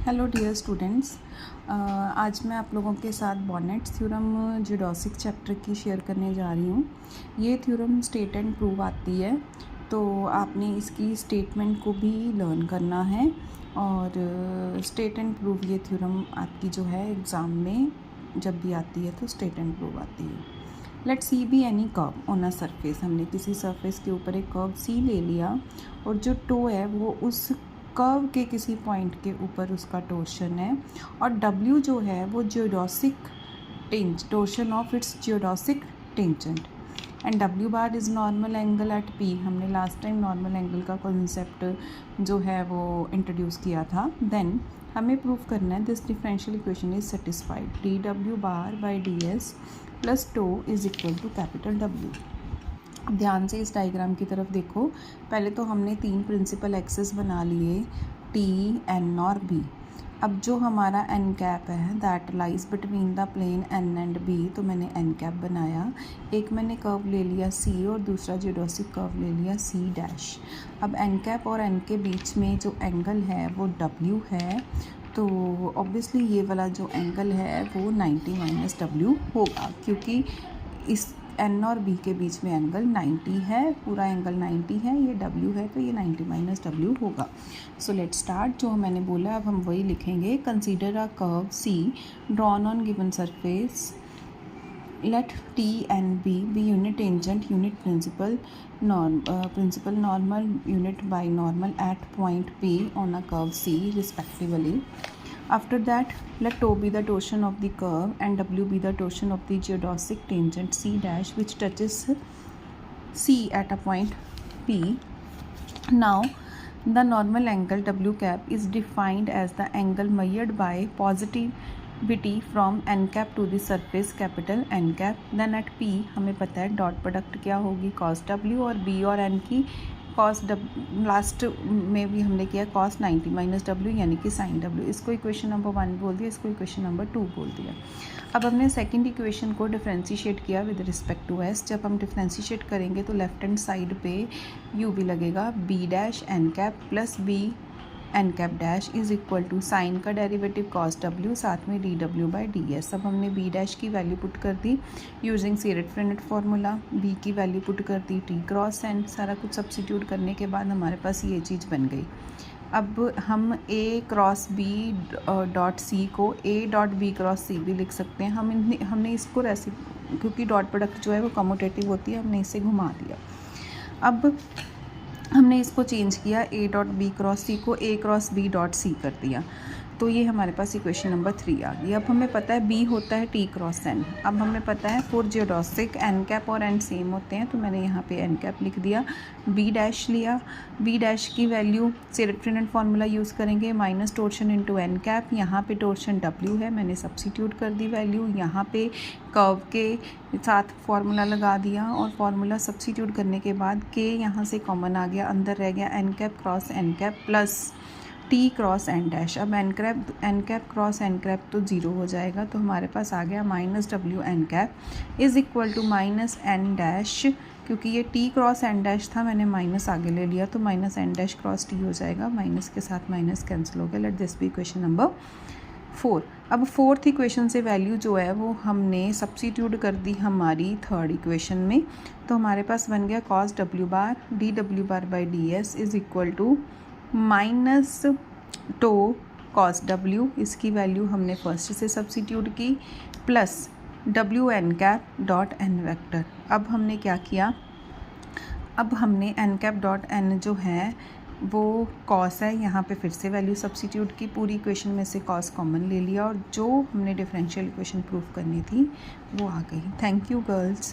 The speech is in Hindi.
हेलो डियर स्टूडेंट्स, आज मैं आप लोगों के साथ बॉनेट्स थ्योरम जियोडॉसिक चैप्टर की शेयर करने जा रही हूँ। ये थ्योरम स्टेट एंड प्रूव आती है, तो आपने इसकी स्टेटमेंट को भी लर्न करना है। और स्टेट एंड प्रूव ये थ्योरम आपकी जो है एग्ज़ाम में जब भी आती है तो स्टेट एंड प्रूव आती है। Let C be any curve on a surface. हमने किसी सरफेस के ऊपर एक कर्व सी ले लिया और जो टो है वो उस कर्व के किसी पॉइंट के ऊपर उसका टोर्शन है, और W जो है वो geodesic torsion of its geodesic tangent, and W bar is normal angle at P। हमने लास्ट टाइम नॉर्मल एंगल का कॉन्सेप्ट जो है वो इंट्रोड्यूस किया था। देन हमें प्रूव करना है this differential equation is satisfied, dW bar by ds plus tau is equal to capital W। अब ध्यान से इस डायग्राम की तरफ देखो। पहले तो हमने 3 प्रिंसिपल एक्सेस बना लिए, T, N और B। अब जो हमारा n कैप है that lies between the plane N and B, तो मैंने n कैप बनाया। एक मैंने कर्व ले लिया C और दूसरा जियोडॉसिक कर्व ले लिया C डैश। अब n कैप और n के बीच में जो एंगल है वो W है, तो ऑब्वियसली ये वाला जो एंगल है वो 90 माइनस W होगा, क्योंकि इस N और B के बीच में एंगल 90 है, पूरा एंगल 90 है, ये W है तो ये 90 माइनस W होगा। So let start. जो मैंने बोला अब हम वही लिखेंगे। Consider a curve C drawn on given surface, let T and B be unit tangent, unit principal, normal, unit binormal at point P on a curve C respectively. After that, let τ be the torsion of the curve and W be the torsion of the geodesic tangent C dash which touches C at a point P. Now, the normal angle W cap is defined as the angle measured by positivity from n cap to the surface capital N cap. Then at P हमें पता है डॉट प्रोडक्ट क्या होगी, cos W, और B और N की cos W, लास्ट में भी हमने किया cos 90 माइनस W यानी कि sin W। इसको इक्वेशन नंबर 1 बोल दिया, इसको इक्वेशन नंबर 2 बोल दिया। अब हमने सेकंड इक्वेशन को डिफ्रेंशिएट किया विद रिस्पेक्ट टू S। जब हम डिफ्रेंशिएट करेंगे तो लेफ्ट हैंड साइड पे U भी लगेगा, B dash N cap plus B N cap dash is equal to sine का डेरिवेटिव cos W साथ में dW बाई ds। अब हमने B डैश की वैल्यू पुट कर दी यूजिंग सीरेट-फ्रेनेट फार्मूला, B की वैल्यू पुट कर दी T क्रॉस n। सारा कुछ सब्स्टिट्यूट करने के बाद हमारे पास ये चीज़ बन गई। अब हम A cross B dot C को A dot B cross C भी लिख सकते हैं। हमने इसको क्योंकि डॉट प्रोडक्ट जो है वो कम्यूटेटिव होती है, हमने इसे घुमा दिया। अब हमने इसको चेंज किया, A डॉट बी क्रॉस सी को A cross B dot C कर दिया, तो ये हमारे पास इक्वेशन नंबर 3 आ गई। अब हमें पता है B होता है T क्रॉस N। अब हमें पता है फॉर जियोडॉसिक N कैप और N सेम होते हैं, तो मैंने यहाँ पे N कैप लिख दिया, B डैश लिया। B डैश की वैल्यू सीरेट-फ्रेनेट फार्मूला यूज़ करेंगे, minus torsion into N cap. यहाँ पे टोर्शन W है, मैंने सब्स्टिट्यूट कर दी वैल्यू, यहाँ पे कर्व के साथ फार्मूला लगा दिया, और फार्मूला सब्स्टिट्यूट करने के बाद K यहाँ से कॉमन आ गया, अंदर रह गया N cap cross N cap plus T cross N dash. अब N cap cross N cap तो 0 हो जाएगा, तो हमारे पास आ गया minus W N cap is equal to minus N dash. क्योंकि ये T क्रॉस N डैश था, मैंने माइनस आगे ले लिया, तो minus N dash cross T हो जाएगा, माइनस के साथ माइनस कैंसिल हो गया। Let this be equation number 4। अब फोर्थ इक्वेशन से वैल्यू जो है वो हमने सब्स्टिट्यूट कर दी हमारी थर्ड इक्वेशन में, तो हमारे पास बन गया cos W bar dW bar by ds is equal to minus tau cos W, इसकी वैल्यू हमने फर्स्ट से सब्स्टिट्यूट की, plus W n cap dot n vector. अब हमने क्या किया, अब हमने n कैप डॉट n जो है वो cos है, यहाँ पे फिर से वैल्यू सब्स्टिट्यूट की, पूरी इक्वेशन में से cos कॉमन ले लिया, और जो हमने डिफरेंशियल इक्वेशन प्रूफ करनी थी वो आ गई। Thank you girls.